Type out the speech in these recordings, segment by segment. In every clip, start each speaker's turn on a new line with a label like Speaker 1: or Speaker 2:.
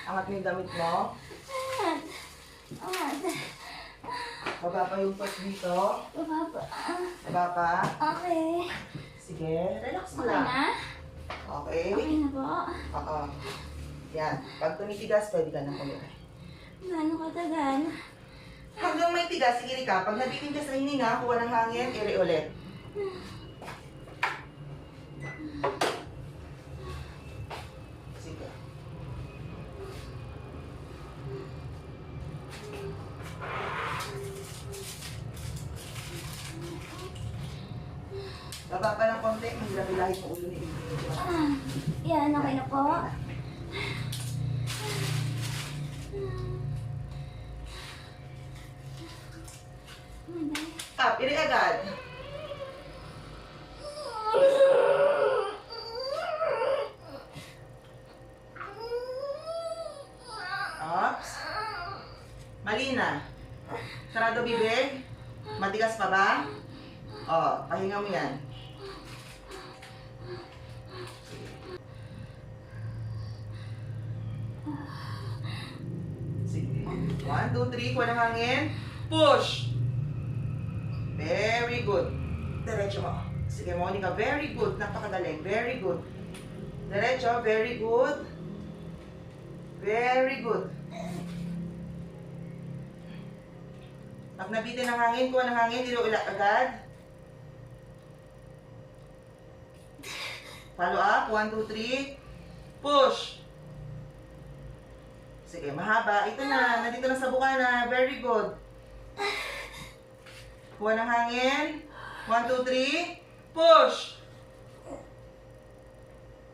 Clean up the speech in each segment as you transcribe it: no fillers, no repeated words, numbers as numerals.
Speaker 1: Angat mo yung damit mo. Baba pa yung pot dito.
Speaker 2: Baba pa.
Speaker 1: Baba pa.
Speaker 2: Okay.
Speaker 1: Sige, relax mo
Speaker 2: Okay
Speaker 1: lang.
Speaker 2: na?
Speaker 1: Okay?
Speaker 2: Okay na po.
Speaker 1: Oo. Yan. Pag tumitigas, pwede ka na kumira.
Speaker 2: Gaano katagal?
Speaker 1: Hanggang may tigas, sige ka. Pag nabitin ka sa hininga, kuha ng hangin, ere ulit. Sige. Baba pa ng konti, mahirap-hilahin mo ulo ni Amy.
Speaker 2: Yan, okay na po.
Speaker 1: Up, iri agad. Ups. Malina. Sarado bibig. Matigas pa ba? Oh, pahinga mo yan. Sige. 1, 2, 3. Kuha ng hangin. Push. Very good. Diretso mo. Sige, Monica. Very good. Napakagaling. Very good. Diretso. Very good. Very good. Pag nabitin ng hangin, kuha ng hangin. Dilo ulit agad. Follow up. 1, 2, 3. Push. Sige, mahaba. Ito na. Nandito na sa bukana. Very good. Kuha ng hangin. 1, 2, 3. Push.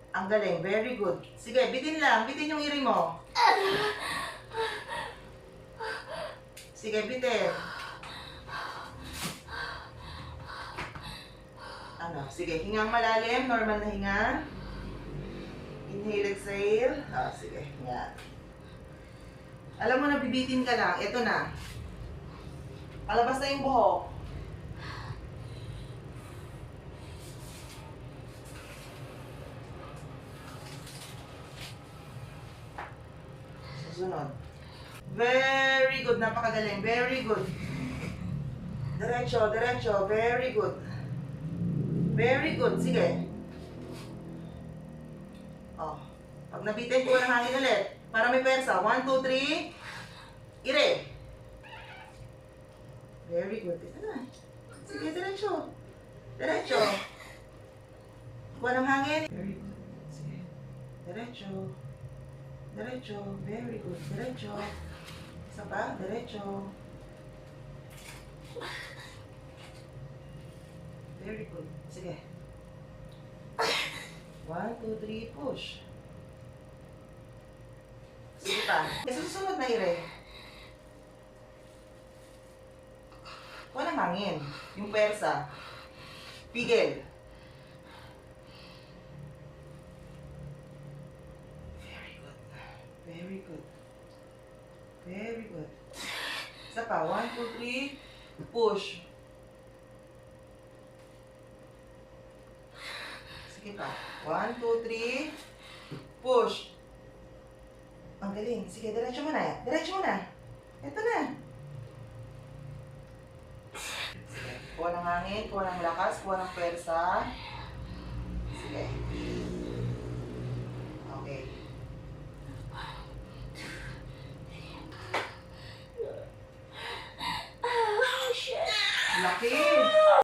Speaker 1: Ang galing. Very good. Sige, bitin lang. Bitin yung iri mo. Sige, bitin. Ano? Sige, hingang malalim. Normal na hinga. Inhale, exhale. Sige. Yan. Alam mo na, bibitin ka lang. Ito na. Palabas na yung buhok. Susunod. Very good. Napakagaling. Very good. Diretso, diretso. Very good. Very good. Sige. Oh. Pag nabitin ko ng hangin ulit. Para may persa. 1, 2, 3. Ire. Very good. Ito na. Sige, diretso. Diretso. Kuha ng hangin. Very good. Sige. Diretso. Diretso. Very good. Diretso. Isa pa. Diretso. Very good. Sige. 1, 2, 3, push. Sige pa. Susunod na ire. Kuha ng hangin. Yung persa. Pigil. Very good. Very good. Very good. Isa pa. 1, 2, 3. Push. Sige pa. 1, 2, 3. Push. Ang galing. Sige, diretso mo na. Diretso mo na. Ito na. Sige. Kuha ng hangin, kuha ng lakas, kuha ng pwersa. Sige. Okay.
Speaker 2: Oh, shit.
Speaker 1: Laki.